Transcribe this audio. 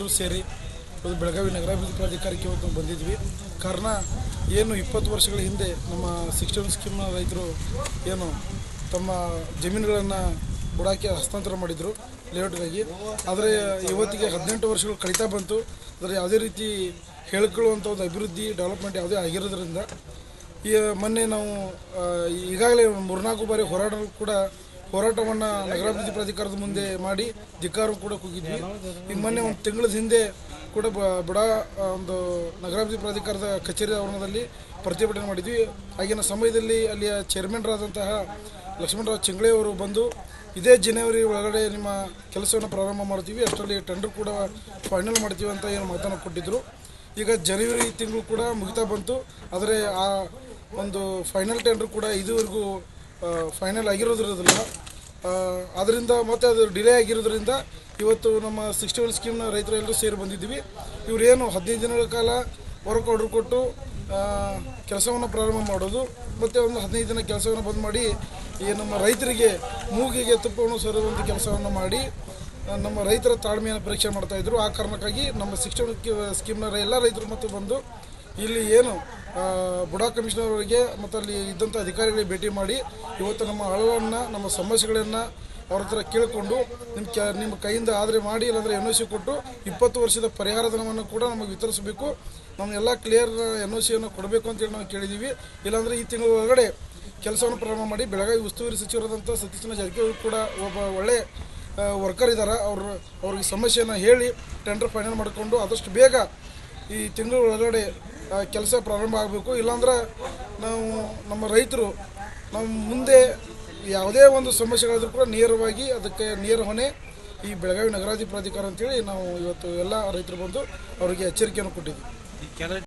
ರೈತರೆಲ್ಲರೂ ಸೇರಿ ಬೆಳಗಾವಿ ನಗರಾಭಿವೃದ್ಧಿ ಪ್ರಾಧಿಕಾರಕ್ಕೆ ಇವತ್ತು ಬಂದಿದ್ವಿ. ಕಾರಣ ಏನು 20 ವರ್ಷಗಳ ಹಿಂದೆ ನಮ್ಮ 61 ಸ್ಕೀಮ್ನ ರೈತರು ಏನು ತಮ್ಮ ಜಮೀನುಗಳನ್ನು ಬುಡಾಕ್ಕೆ ಹಸ್ತಾಂತರ ಮಾಡಿದರು ಲೇಔಟ್ಗಾಗಿ. ಆದರೆ ಇವತ್ತಿಗೆ 18 ವರ್ಷಗಳು ಕಳೀತಾ ಬಂತು. ಆದರೆ ಯಾವುದೇ ರೀತಿ ಹೇಳಿಕೊಳ್ಳುವಂಥ ಒಂದು ಅಭಿವೃದ್ಧಿ ಡೆವಲಪ್ಮೆಂಟ್ ಯಾವುದೇ ಆಗಿರೋದ್ರಿಂದ ಮೊನ್ನೆ ನಾವು ಈಗಾಗಲೇ 3-4 ಬಾರಿ ಹೋರಾಟವನ್ನು ನಗರಾಭಿವೃದ್ಧಿ ಪ್ರಾಧಿಕಾರದ ಮುಂದೆ ಮಾಡಿ ಧಿಕ್ಕಾರ ಕೂಡ ಕೂಗಿದ್ವಿ. ಈಗ ಮೊನ್ನೆ ಒಂದು ತಿಂಗಳ ಹಿಂದೆ ಕೂಡ ಬುಡ ಒಂದು ನಗರಾಭಿವೃದ್ಧಿ ಪ್ರಾಧಿಕಾರದ ಕಚೇರಿ ಆವರಣದಲ್ಲಿ ಪ್ರತಿಭಟನೆ ಮಾಡಿದ್ವಿ. ಆಗಿನ ಸಮಯದಲ್ಲಿ ಅಲ್ಲಿಯ ಚೇರ್ಮನ್ರಾದಂತಹ ಲಕ್ಷ್ಮಣರಾವ್ ಚಿಂಗ್ಳೆ ಅವರು ಬಂದು ಇದೇ ಜನವರಿ ಒಳಗಡೆ ನಿಮ್ಮ ಕೆಲಸವನ್ನು ಪ್ರಾರಂಭ ಮಾಡ್ತೀವಿ, ಅಷ್ಟರಲ್ಲಿ ಟೆಂಡರ್ ಕೂಡ ಫೈನಲ್ ಮಾಡ್ತೀವಿ ಅಂತ ಏನು ಮಾತನ್ನು ಕೊಟ್ಟಿದ್ದರು. ಈಗ ಜನವರಿ ತಿಂಗಳು ಕೂಡ ಮುಗಿತಾ ಬಂತು. ಆದರೆ ಆ ಒಂದು ಫೈನಲ್ ಟೆಂಡರ್ ಕೂಡ ಇದುವರೆಗೂ ಫೈನಲ್ ಆಗಿರೋದ್ರಲ್ಲ. ಅದರಿಂದ ಮತ್ತು ಅದು ಡಿಲೇ ಆಗಿರೋದ್ರಿಂದ ಇವತ್ತು ನಮ್ಮ 61 ಸ್ಕೀಮ್ನ ರೈತರೆಲ್ಲರೂ ಸೇರಿ ಬಂದಿದ್ದೀವಿ. ಇವರೇನು 15 ದಿನಗಳ ಕಾಲ ವರ್ಕ್ ಆರ್ಡರ್ ಕೊಟ್ಟು ಕೆಲಸವನ್ನು ಪ್ರಾರಂಭ ಮಾಡೋದು ಮತ್ತು ಒಂದು 15 ದಿನ ಕೆಲಸವನ್ನು ಬಂದ್ ಮಾಡಿ ಈ ನಮ್ಮ ರೈತರಿಗೆ ಮೂಗಿಗೆ ತುಪ್ಪವನ್ನು ಸರುವಂಥ ಕೆಲಸವನ್ನು ಮಾಡಿ ನಮ್ಮ ರೈತರ ತಾಳ್ಮೆಯನ್ನು ಪರೀಕ್ಷೆ ಮಾಡ್ತಾಯಿದ್ರು. ಆ ಕಾರಣಕ್ಕಾಗಿ ನಮ್ಮ 61 ಸ್ಕೀಮ್ನ ಎಲ್ಲ ರೈತರು ಮತ್ತು ಬಂದು ಇಲ್ಲಿ ಏನು ಬುಡಾ ಕಮಿಷನರ್ ಅವರಿಗೆ ಮತ್ತು ಅಲ್ಲಿ ಇದ್ದಂಥ ಅಧಿಕಾರಿಗಳಿಗೆ ಭೇಟಿ ಮಾಡಿ ಇವತ್ತು ನಮ್ಮ ಅಳವನ್ನು ನಮ್ಮ ಸಮಸ್ಯೆಗಳನ್ನು ಅವ್ರ ಹತ್ರ ಕೇಳಿಕೊಂಡು ನಿಮ್ಮ ಕೈಯಿಂದ ಆದರೆ ಮಾಡಿ, ಇಲ್ಲಾಂದರೆ NOC ಕೊಟ್ಟು 20 ವರ್ಷದ ಪರಿಹಾರ ಧನವನ್ನು ಕೂಡ ನಮಗೆ ವಿತರಿಸಬೇಕು, ನಮಗೆಲ್ಲ ಕ್ಲಿಯರ್ NOCಯನ್ನು ಕೊಡಬೇಕು ಅಂತೇಳಿ ನಾವು ಕೇಳಿದ್ದೀವಿ. ಇಲ್ಲಾಂದರೆ ಈ ತಿಂಗಳ ಒಳಗಡೆ ಕೆಲಸವನ್ನು ಪ್ರಾರಂಭ ಮಾಡಿ ಬೆಳಗಾವಿ ಉಸ್ತುವಾರಿ ಸಚಿವರಾದಂಥ ಸತೀಶ್ ಜಾರಕಿಹೊಳಿ ಕೂಡ ಒಬ್ಬ ಒಳ್ಳೆ ವರ್ಕರ್ ಇದ್ದಾರೆ, ಅವ್ರಿಗೆ ಸಮಸ್ಯೆಯನ್ನು ಹೇಳಿ ಟೆಂಡರ್ ಫೈನಲ್ ಮಾಡಿಕೊಂಡು ಆದಷ್ಟು ಬೇಗ ಈ ತಿಂಗಳ ಒಳಗಡೆ ಕೆಲಸ ಪ್ರಾರಂಭ ಆಗಬೇಕು. ಇಲ್ಲಾಂದ್ರೆ ನಾವು ನಮ್ಮ ರೈತರು ನಮ್ಮ ಮುಂದೆ ಯಾವುದೇ ಒಂದು ಸಮಸ್ಯೆಗಳಿದ್ರೂ ಕೂಡ ನೇರವಾಗಿ ಅದಕ್ಕೆ ನೇರ ಹೊಣೆ ಈ ಬೆಳಗಾವಿ ನಗರಾಭಿವೃದ್ಧಿ ಪ್ರಾಧಿಕಾರ ಅಂತೇಳಿ ನಾವು ಇವತ್ತು ಎಲ್ಲ ರೈತರು ಬಂದು ಅವರಿಗೆ ಎಚ್ಚರಿಕೆಯನ್ನು ಕೊಟ್ಟಿದ್ದೀವಿ.